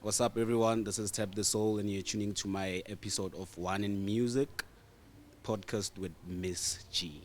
What's up, everyone? This is Thab De Soul, and you're tuning to my episode of One in Music podcast with Miss G.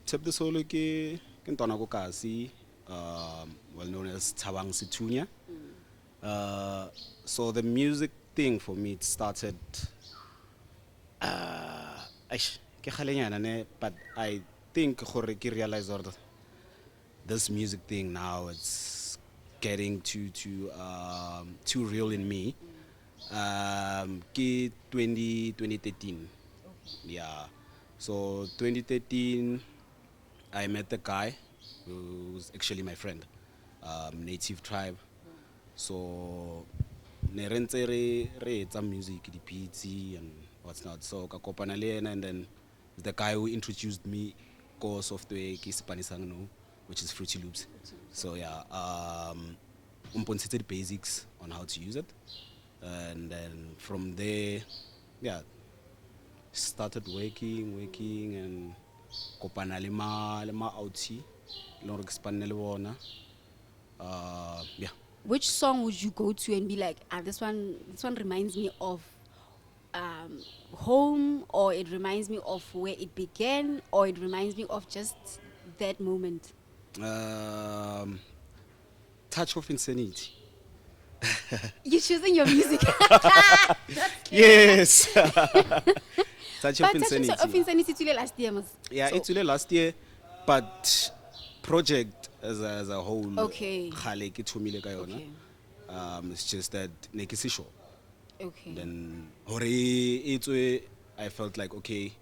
Thab De Soul ke ntwana ko kasi, well known as Thabang Sethunya. So the music thing for me, it started. Ke kgalenyana ne, but I think gore ke realize that this music thing now it's getting too real in me. Ke 2013. Yeah. So 2013, I met the guy who's actually my friend, native tribe. So ne re ntse re etsa music, the beats and what's not. So ka kopana le yena, and then the guy who introduced me ko software ke Spanisang no, which is Fruity Loops. So yeah, the basics on how to use it, and then from there, yeah, started working and kopana le ma outi lo re expand le bona. Yeah. Which song would you go to and be like, this one reminds me of home, or it reminds me of where it began, or it reminds me of just that moment? Touch of Insanity. You're choosing your music. Yes. Touch of But Insanity. Touch of Insanity it's really last year, Yeah, so, it's really last year, but project as a whole. Okay. Khale ke thomile ka yona. Okay. It's just that ne ke se sure. Okay. Then I felt like, okay,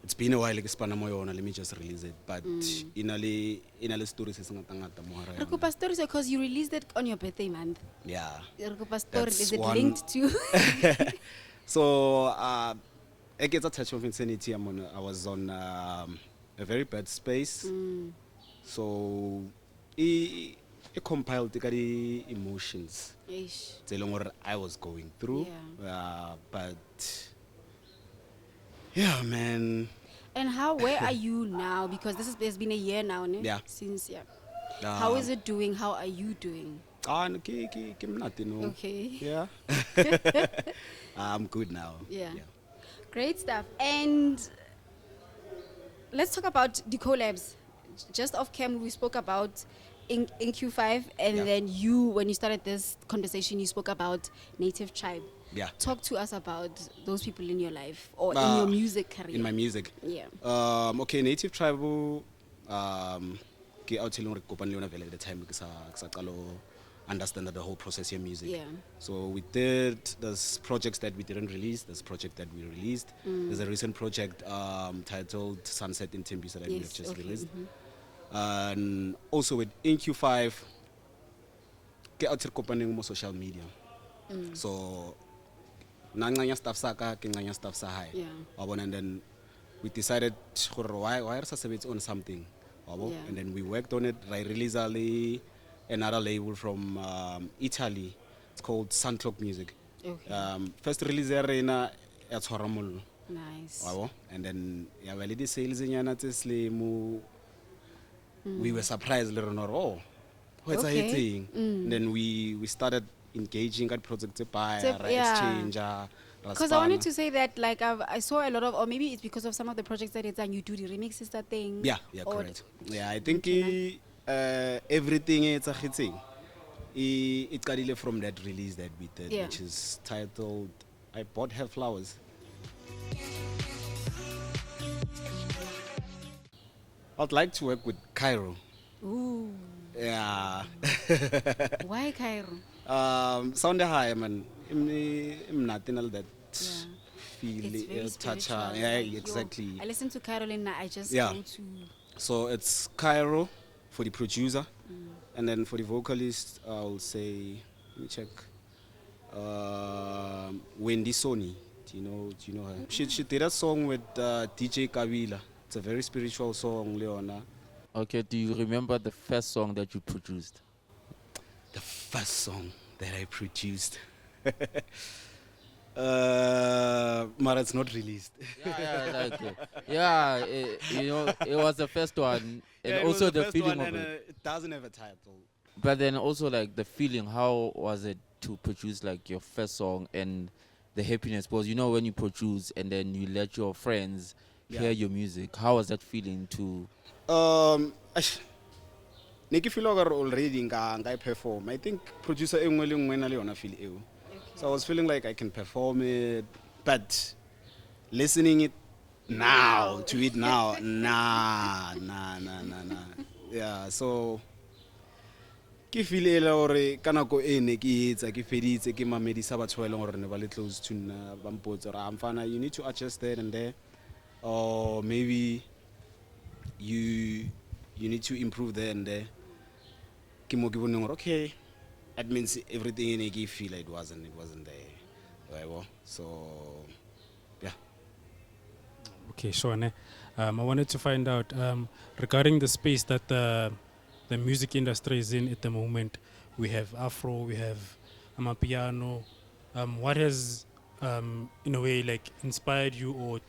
it's been a while ke spana mo yona, let me just release it. But inale stories se ngata ngata mo hara Re yona. kopa stories because you released it on your birthday month. Yeah. Re kopa story, That's is it one- linked to? So I get a touch of insanity. I was on a very bad space. So it compiled the emotions Ish. I was going through. Yeah. But yeah, man. And where are you now? Because there's been a year now, ne? Yeah. Since, yeah. How is it doing? How are you doing? No. Okay. Yeah. I'm good now. Yeah. Great stuff. And let's talk about the collabs. Just off cam, we spoke about in Q5, and Yeah. then when you started this conversation, you spoke about Native Tribe. Yeah. Talk to us about those people in your life or in your music career. In my music. Yeah. Okay, Native Tribe. Ke out telling kopane le yona vele at the time ke sa qalo understand the whole process of music. Yeah. So we did there's projects that we didn't release, there's project that we released. There's a recent project titled Sunset in Tembisa that we have just released. And also with InQ5 ke out kopane mo social media. So nanganya stuff saka ke nganya stuff sa hai. Yeah. And then we decided why are we on something. Yeah. And then we worked on it. I released another label from Italy. It's called Sunclock Music. Okay. First release arena at Horamul. Nice. And then the sales in we were surprised little what's Okay. hitting. Then we started engaging at projects by Yeah. exchange. Because I wanted to say that, like, I saw a lot of, or maybe it's because of some of the projects that it's done, you do the remixes, that thing. Yeah, correct. Yeah, I think everything is a hitting. It got from that release that we did, Yeah. which is titled I Bought Her Flowers. I'd like to work with Cairo. Ooh. Yeah. Why Cairo? Sound high, man. I'm nothing all that It's very touch. spiritual. Yeah, Like, exactly. I listen to Carolina. I just Yeah. go to So it's Cairo for the producer, and then for the vocalist, I'll say, let me check. Wendy Sony. Do you know her? She did a song with DJ Kabila. It's a very spiritual song, Leona. Okay, do you remember the first song that you produced? The first song that I produced. But it's not released. It was the first one, and Yeah, it was also the the first feeling one, of and it. it doesn't have a title. But then also like the feeling, how was it to produce like your first song and the happiness? Because you know when you produce and then you let your friends hear your music, how was that feeling to? Ne ke feel already nka perform. I think producer e nngwe le nngwe e na le yona feel eo. So I was feeling like I can perform it, but listening it now to it now, nah. Yeah, so ke feel e le gore ka nako e ne ke etsa ke feditse ke mamedisa batho ba e leng gore ne ba le close to nna ba mpotsa gore amfana, you need to adjust there and there, or maybe you need to improve there and there. Ke mo ke boneng gore okay, that means everything in a feel it wasn't there. Right, so yeah. Okay, sure. I wanted to find out regarding the space that the music industry is in at the moment. We have Afro, we have Amapiano. What has, in a way, like inspired you or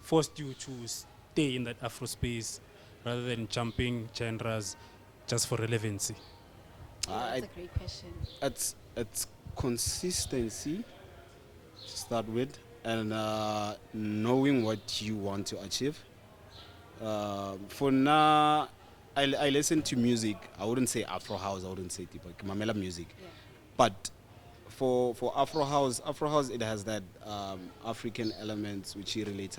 forced you to stay in that Afro space rather than jumping genres just for relevancy? That's a great question. It's consistency to start with, and knowing what you want to achieve. For now, I listen to music. I wouldn't say Afrohouse. I wouldn't say tipo Mamela music, Yeah. but for Afrohouse, it has that African elements which relate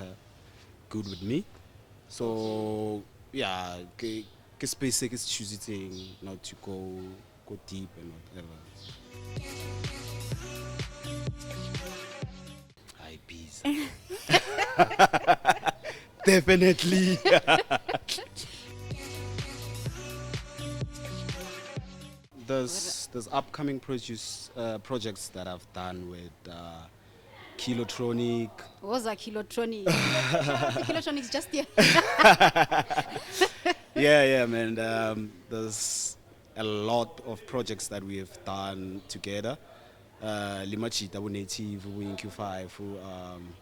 good with me. So yeah, ke space is choosing not to go deep and whatever. Hi, bees. Definitely. There's upcoming projects that I've done with Kilotronic. What was that Kilotronic? Kilotronic's just here. Yeah, man. There's a lot of projects that we have done together. Limachita, Native, in Q5.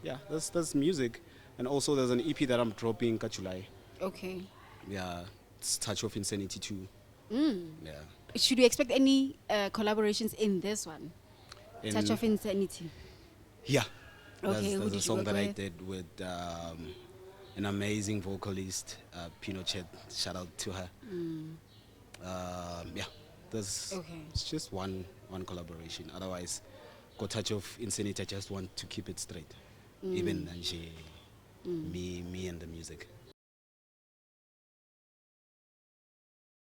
Yeah, there's music, and also there's an EP that I'm dropping in July. Okay. Yeah, it's Touch of Insanity too. Yeah. Should we expect any collaborations in this one? Touch of Insanity. Yeah. Okay, who There's did a you song work that I with? did with an amazing vocalist, Pinochet. Shout out to her. Yeah, there's Okay. it's just one collaboration. Otherwise, got Touch of Insanity. I just want to keep it straight, even me and the music.